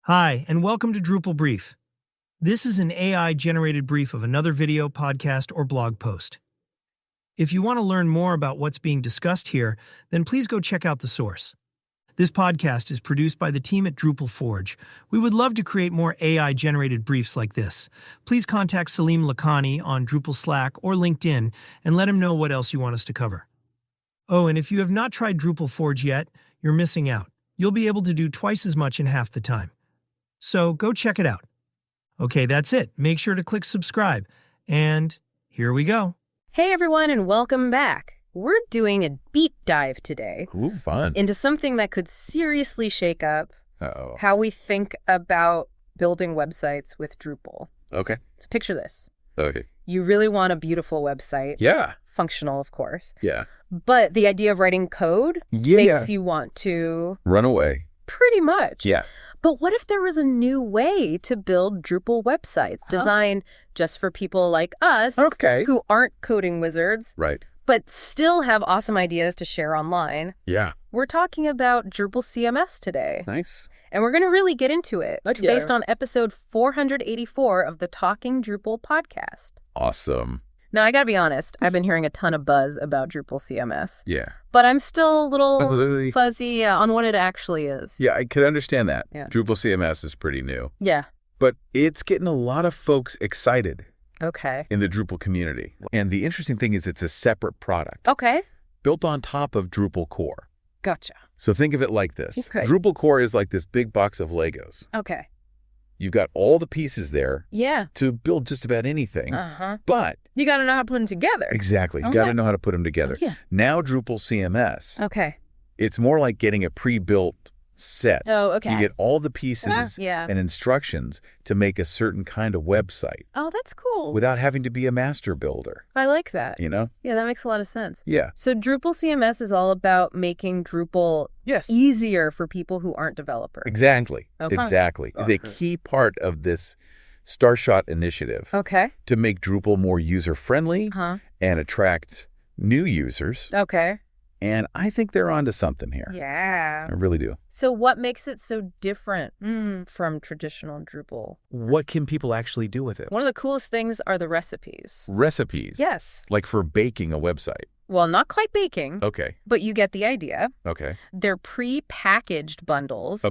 Hi, and welcome to Drupal Brief. This is an AI-generated brief of another video, podcast, or blog post. If you want to learn more about what's being discussed here, then please go check out the source. This podcast is produced by the team at Drupal Forge. We would love to create more AI-generated briefs like this. Please contact Salim Lakhani on Drupal Slack or LinkedIn and let him know what else you want us to cover. Oh, and if you have not tried Drupal Forge yet, you're missing out. You'll be able to do twice as much in half the time. So go check it out. Okay, that's it. Make sure to click subscribe. And here we go. Hey everyone, and welcome back. We're doing a deep dive today. Ooh, fun. Into something that could seriously shake up how we think about building websites with Drupal. Okay. So picture this. Okay. You really want a beautiful website. Yeah. Functional, of course. Yeah. But the idea of writing code makes you want to run away. Pretty much. Yeah. But what if there was a new way to build Drupal websites designed just for people like us who aren't coding wizards, right, but still have awesome ideas to share online? Yeah. We're talking about Drupal CMS today. Nice. And we're going to really get into it based on episode 484 of the Talking Drupal podcast. Awesome. Now, I got to be honest, I've been hearing a ton of buzz about Drupal CMS. Yeah. But I'm still a little fuzzy on what it actually is. Yeah, I could understand that. Yeah. Drupal CMS is pretty new. Yeah. But it's getting a lot of folks excited in the Drupal community. And the interesting thing is it's a separate product. Okay. Built on top of Drupal core. Gotcha. So think of it like this. Okay. Drupal core is like this big box of Legos. Okay. You've got all the pieces there Yeah. to build just about anything. But you got to know how to put them together. exactly. You got to know how to put them together. Yeah. Now Drupal CMS, Okay. it's more like getting a pre-built set. Oh, okay. You get all the pieces Yeah. and instructions to make a certain kind of website Oh, that's cool. without having to be a master builder, I like that. you know? Yeah, that makes a lot of sense. Yeah. So Drupal CMS is all about making Drupal easier for people who aren't developers. Exactly. Okay. Exactly. It's a key part of this Starshot initiative Okay. to make Drupal more user-friendly and attract new users. Okay. And I think they're onto something here. Yeah. I really do. So what makes it so different from traditional Drupal? What can people actually do with it? One of the coolest things are the recipes. Recipes. Yes. Like for baking a website. Well, not quite baking. Okay. But you get the idea. Okay. They're pre-packaged bundles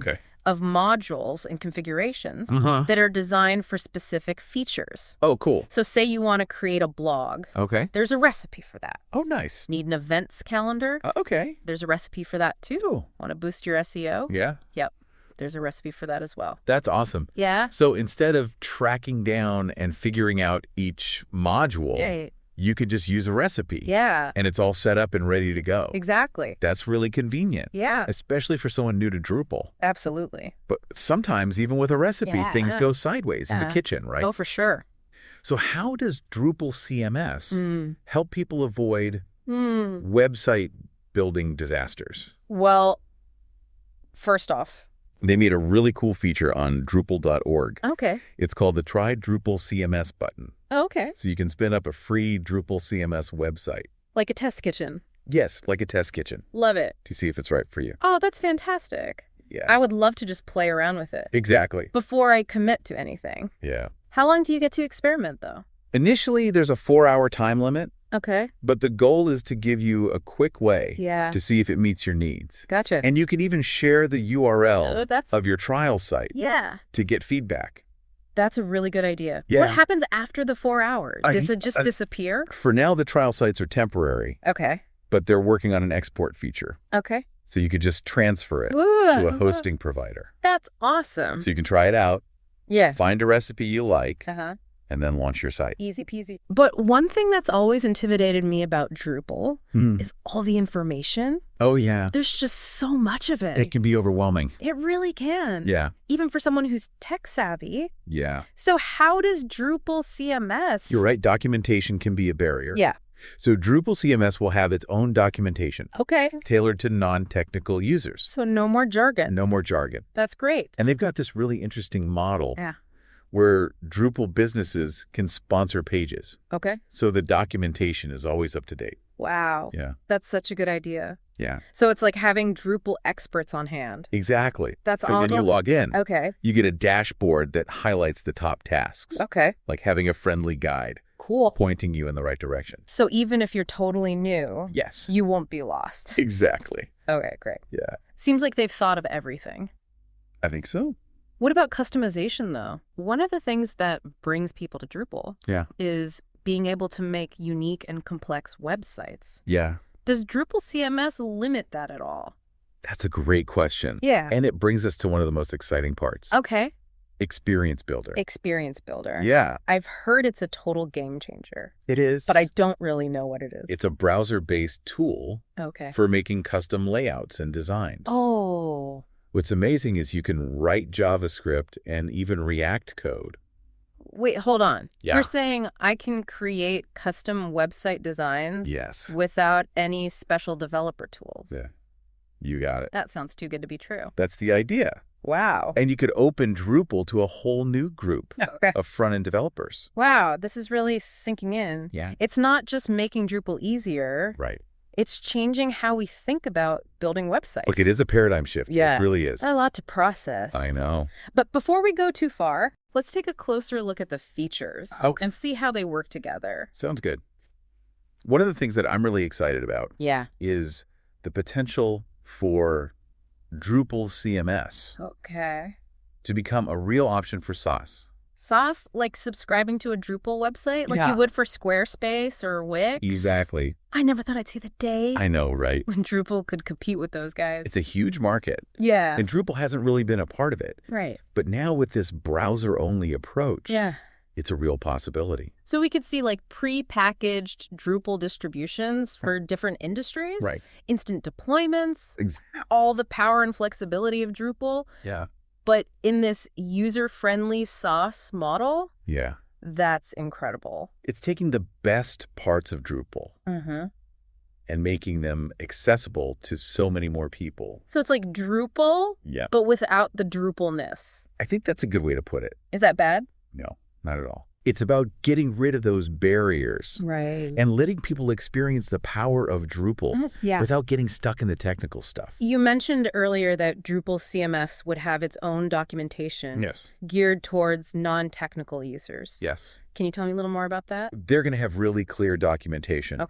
of modules and configurations that are designed for specific features. Oh, cool. So say you want to create a blog. Okay. There's a recipe for that. Oh, nice. Need an events calendar? Okay. There's a recipe for that too. Cool. Want to boost your SEO? Yeah. Yep. There's a recipe for that as well. That's awesome. Yeah. So instead of tracking down and figuring out each module, you could just use a recipe. Yeah. And it's all set up and ready to go. Exactly. That's really convenient. Yeah. Especially for someone new to Drupal. Absolutely. But sometimes even with a recipe, things go sideways in the kitchen, right? Oh, for sure. So how does Drupal CMS help people avoid website building disasters? Well, first off, they made a really cool feature on Drupal.org. Okay. It's called the Try Drupal CMS button. Okay. So you can spin up a free Drupal CMS website. Like a test kitchen. Yes, like a test kitchen. Love it. To see if it's right for you. Oh, that's fantastic. Yeah. I would love to just play around with it. Exactly. Before I commit to anything. Yeah. How long do you get to experiment, though? Initially, there's a 4-hour time limit. Okay. But the goal is to give you a quick way to see if it meets your needs. Gotcha. And you can even share the URL of your trial site to get feedback. That's a really good idea. Yeah. What happens after the 4 hours? Does it just disappear? For now, the trial sites are temporary. Okay. But they're working on an export feature. Okay. So you could just transfer it to a hosting provider. That's awesome. So you can try it out. Yeah. Find a recipe you like. And then launch your site. Easy peasy. But one thing that's always intimidated me about Drupal is all the information. Oh, yeah. There's just so much of it. It can be overwhelming. It really can. Yeah. Even for someone who's tech savvy. Yeah. So how does Drupal CMS... You're right. Documentation can be a barrier. Yeah. So Drupal CMS will have its own documentation. Okay. Tailored to non-technical users. So no more jargon. No more jargon. That's great. And they've got this really interesting model. Where Drupal businesses can sponsor pages. Okay. So the documentation is always up to date. Wow. Yeah. That's such a good idea. Yeah. So it's like having Drupal experts on hand. Exactly. That's and awesome. then you log in. Okay. You get a dashboard that highlights the top tasks. Okay. Like having a friendly guide. Cool. Pointing you in the right direction. So even if you're totally new, yes, you won't be lost. Exactly. Okay, great. Yeah. Seems like they've thought of everything. I think so. What about customization, though? One of the things that brings people to Drupal is being able to make unique and complex websites. Yeah. Does Drupal CMS limit that at all? That's a great question. Yeah. And it brings us to one of the most exciting parts. Okay. Experience Builder. Experience Builder. Yeah. I've heard it's a total game changer. It is. But I don't really know what it is. It's a browser-based tool for making custom layouts and designs. Oh. What's amazing is you can write JavaScript and even React code. Wait, hold on. Yeah. You're saying I can create custom website designs without any special developer tools? Yeah. You got it. That sounds too good to be true. That's the idea. Wow. And you could open Drupal to a whole new group of front-end developers. Wow, this is really sinking in. Yeah. It's not just making Drupal easier. Right. It's changing how we think about building websites. Look, it is a paradigm shift. Yeah. It really is. A lot to process. I know. But before we go too far, let's take a closer look at the features and see how they work together. Sounds good. One of the things that I'm really excited about is the potential for Drupal CMS to become a real option for SaaS. SaaS, like subscribing to a Drupal website, like you would for Squarespace or Wix? Exactly. I never thought I'd see the day. I know, right? When Drupal could compete with those guys. It's a huge market. Yeah. And Drupal hasn't really been a part of it. Right. But now with this browser-only approach, it's a real possibility. So we could see like pre-packaged Drupal distributions for different industries? Right. Instant deployments? All the power and flexibility of Drupal? Yeah. But in this user-friendly SaaS model? Yeah. That's incredible. It's taking the best parts of Drupal and making them accessible to so many more people. So it's like Drupal, but without the Drupalness. I think that's a good way to put it. Is that bad? No, not at all. It's about getting rid of those barriers and letting people experience the power of Drupal without getting stuck in the technical stuff. You mentioned earlier that Drupal CMS would have its own documentation geared towards non-technical users. Yes. Can you tell me a little more about that? They're going to have really clear documentation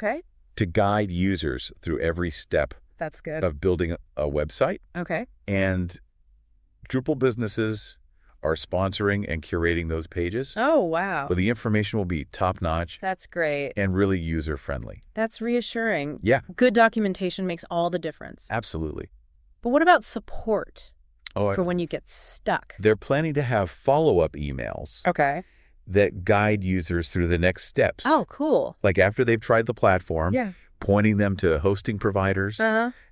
to guide users through every step That's good. of building a website. Okay. And Drupal businesses are sponsoring and curating those pages. Oh, wow. But the information will be top-notch. That's great. And really user-friendly. That's reassuring. Yeah. Good documentation makes all the difference. Absolutely. But what about support for when you get stuck? They're planning to have follow-up emails that guide users through the next steps. Oh, cool. Like after they've tried the platform, pointing them to hosting providers,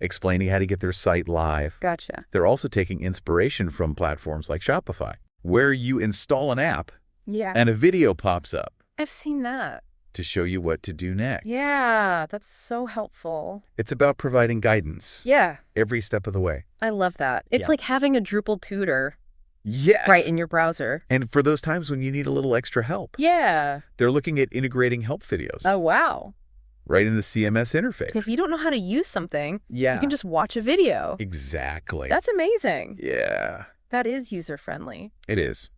explaining how to get their site live. Gotcha. They're also taking inspiration from platforms like Shopify, where you install an app and a video pops up. I've seen that. To show you what to do next. Yeah, that's so helpful. It's about providing guidance. Yeah. Every step of the way. I love that. It's like having a Drupal tutor. Yes. Right in your browser. And for those times when you need a little extra help. Yeah. They're looking at integrating help videos. Oh, wow. Right in the CMS interface. If you don't know how to use something, you Yeah. can just watch a video. Exactly. That's amazing. Yeah. That is user-friendly. It is.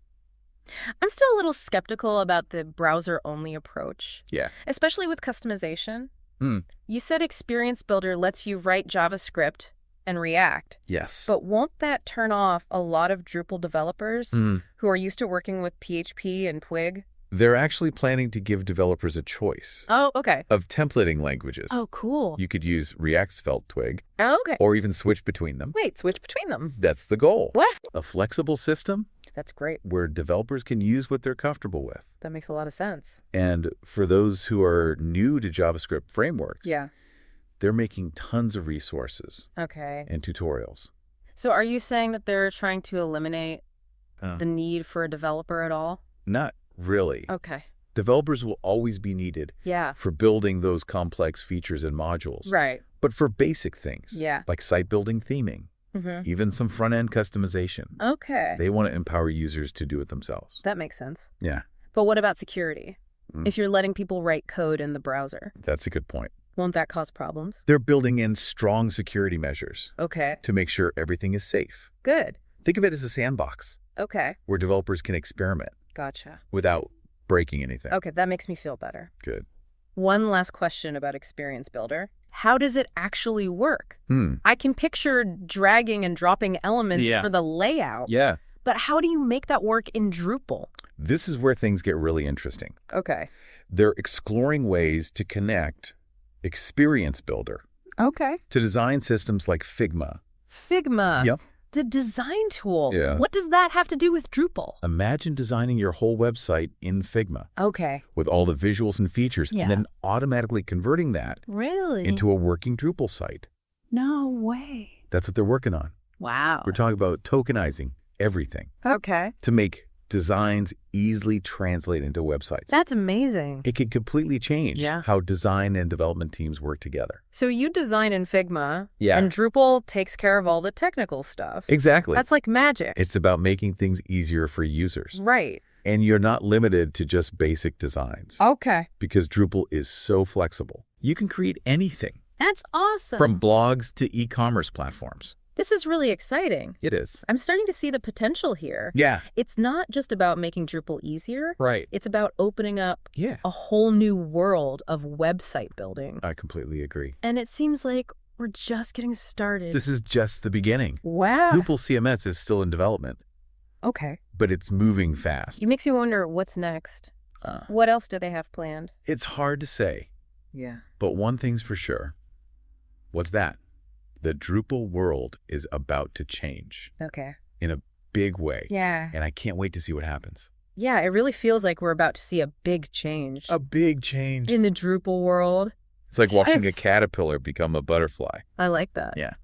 I'm still a little skeptical about the browser-only approach. Yeah. Especially with customization. You said Experience Builder lets you write JavaScript and React. Yes. But won't that turn off a lot of Drupal developers who are used to working with PHP and Twig? They're actually planning to give developers a choice Oh, okay. of templating languages. Oh, cool. You could use React Svelte Twig Oh, okay. or even switch between them. Wait, switch between them. That's the goal. What? A flexible system That's great. where developers can use what they're comfortable with. That makes a lot of sense. And for those who are new to JavaScript frameworks, they're making tons of resources Okay. and tutorials. So are you saying that they're trying to eliminate the need for a developer at all? Not really. Okay. Developers will always be needed Yeah. for building those complex features and modules. Right. But for basic things, Yeah. like site building theming, even some front-end customization, Okay. they want to empower users to do it themselves. That makes sense. Yeah. But what about security? If you're letting people write code in the browser? That's a good point. Won't that cause problems? They're building in strong security measures Okay. to make sure everything is safe. Good. Think of it as a sandbox Okay. where developers can experiment Gotcha. without breaking anything. Okay, that makes me feel better. Good. One last question about Experience Builder. How does it actually work? I can picture dragging and dropping elements for the layout. Yeah. But how do you make that work in Drupal? This is where things get really interesting. Okay. They're exploring ways to connect Experience Builder Okay. to design systems like Figma. Figma. Yep. The design tool. Yeah. What does that have to do with Drupal? Imagine designing your whole website in Figma Okay. with all the visuals and features, Yeah. and then automatically converting that Really? into a working Drupal site. No way. That's what they're working on. Wow. We're talking about tokenizing everything Okay. to make designs easily translate into websites. That's amazing. It could completely change how design and development teams work together. So you design in Figma, Yeah. and Drupal takes care of all the technical stuff. Exactly. That's like magic. It's about making things easier for users. Right. And you're not limited to just basic designs. Okay. Because Drupal is so flexible. You can create anything. That's awesome. From blogs to e-commerce platforms. This is really exciting. It is. I'm starting to see the potential here. Yeah. It's not just about making Drupal easier. Right. It's about opening up Yeah. a whole new world of website building. I completely agree. And it seems like we're just getting started. This is just the beginning. Wow. Drupal CMS is still in development, Okay. but it's moving fast. It makes me wonder what's next. What else do they have planned? It's hard to say, Yeah. but one thing's for sure. What's that? The Drupal world is about to change Okay. in a big way. Yeah. And I can't wait to see what happens. Yeah, it really feels like we're about to see a big change. A big change. In the Drupal world. It's like watching Yes. a caterpillar become a butterfly. I like that. Yeah.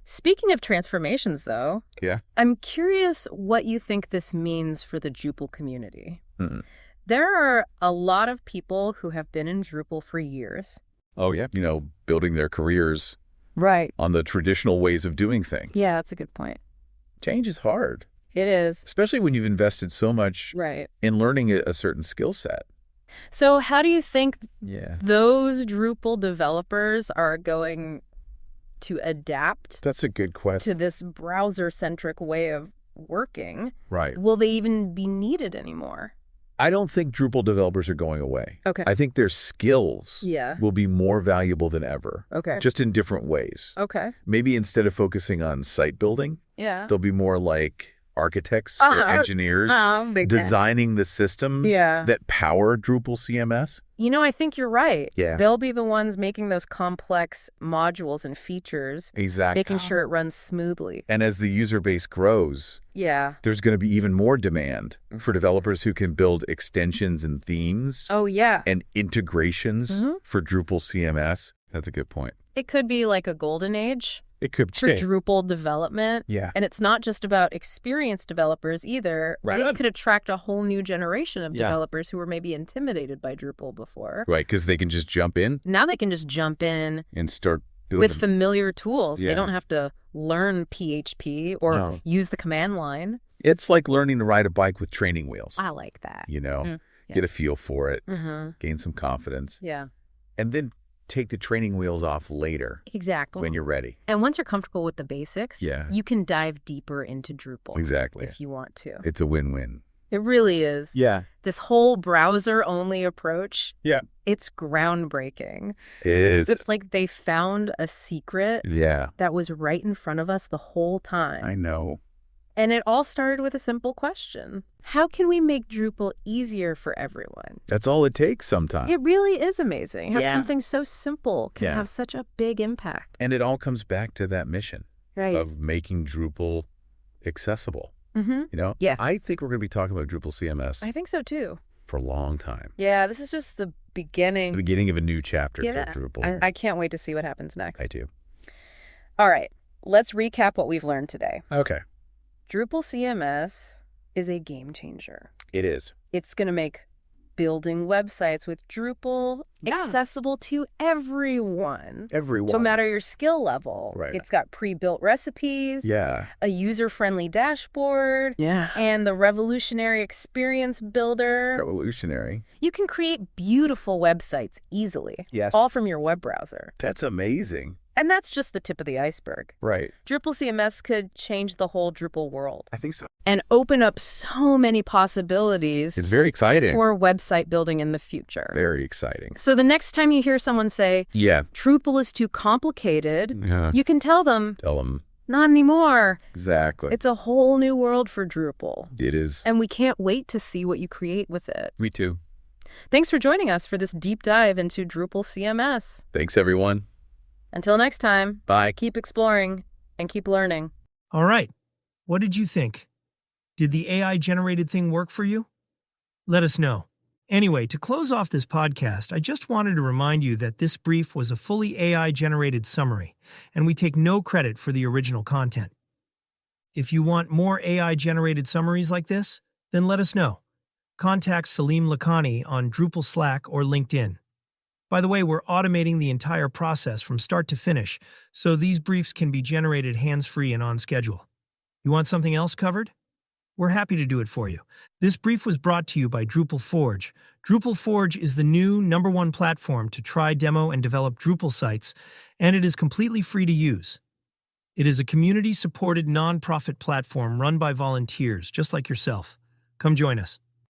Speaking of transformations, though, Yeah. I'm curious what you think this means for the Drupal community. Mm-mm. There are a lot of people who have been in Drupal for years. Oh, yeah. Building their careers Right. on the traditional ways of doing things. Yeah, that's a good point. Change is hard, It is. especially when you've invested so much Right. in learning a certain skill set. So how do you think Yeah. those Drupal developers are going to adapt That's a good to question. this browser-centric way of working? Right. Will they even be needed anymore? I don't think Drupal developers are going away. Okay. I think their skills Yeah. will be more valuable than ever, Okay. just in different ways. Okay. Maybe instead of focusing on site building, Yeah. they'll be more like architects or engineers Big time. designing the systems that power Drupal CMS. I think you're right. Yeah. They'll be the ones making those complex modules and features, Exactly. making sure it runs smoothly. And as the user base grows, Yeah. there's going to be even more demand for developers who can build extensions and themes Oh, yeah. and integrations for Drupal CMS. That's a good point. It could be like a golden age It could for Drupal development. Yeah. And it's not just about experienced developers either. Right. This could attract a whole new generation of developers who were maybe intimidated by Drupal before. Right, because they can just jump in Now they can just jump in and start building. with familiar tools. Yeah. They don't have to learn PHP or use the command line. It's like learning to ride a bike with training wheels. I like that. Yeah. Get a feel for it, Mm-hmm. gain some confidence, Yeah, and then take the training wheels off later exactly. when you're ready. And once you're comfortable with the basics, you can dive deeper into Drupal. Exactly. If you want to. It's a win-win. It really is. Yeah. This whole browser-only approach, Yeah. it's groundbreaking. It is. It's like they found a secret Yeah. that was right in front of us the whole time. I know. And it all started with a simple question. How can we make Drupal easier for everyone? That's all it takes sometimes. It really is amazing how something so simple can have such a big impact. And it all comes back to that mission Right. of making Drupal accessible. Mm-hmm. Yeah. I think we're going to be talking about Drupal CMS I think so too. for a long time. Yeah, this is just the beginning. The beginning of a new chapter Yeah. for Drupal. I can't wait to see what happens next. I do. All right, let's recap what we've learned today. Okay. Drupal CMS is a game changer. It is. It's going to make building websites with Drupal, accessible to everyone. Everyone. No matter your skill level. Right. It's got pre-built recipes, Yeah. a user-friendly dashboard, and the revolutionary experience builder. Revolutionary. You can create beautiful websites easily. Yes. All from your web browser. That's amazing. And that's just the tip of the iceberg. Right. Drupal CMS could change the whole Drupal world. I think so. And open up so many possibilities. It's very exciting. For website building in the future. Very exciting. So the next time you hear someone say, Drupal is too complicated, you can tell them, not anymore. Exactly. It's a whole new world for Drupal. It is. And we can't wait to see what you create with it. Me too. Thanks for joining us for this deep dive into Drupal CMS. Thanks, everyone. Until next time, bye. Keep exploring and keep learning. All right. What did you think? Did the AI-generated thing work for you? Let us know. Anyway, to close off this podcast, I just wanted to remind you that this brief was a fully AI-generated summary, and we take no credit for the original content. If you want more AI-generated summaries like this, then let us know. Contact Salim Lakhani on Drupal Slack or LinkedIn. By the way, we're automating the entire process from start to finish, so these briefs can be generated hands-free and on schedule. You want something else covered? We're happy to do it for you. This brief was brought to you by Drupal Forge. Drupal Forge is the new #1 platform to try, demo, and develop Drupal sites, and it is completely free to use. It is a community-supported, non-profit platform run by volunteers, just like yourself. Come join us.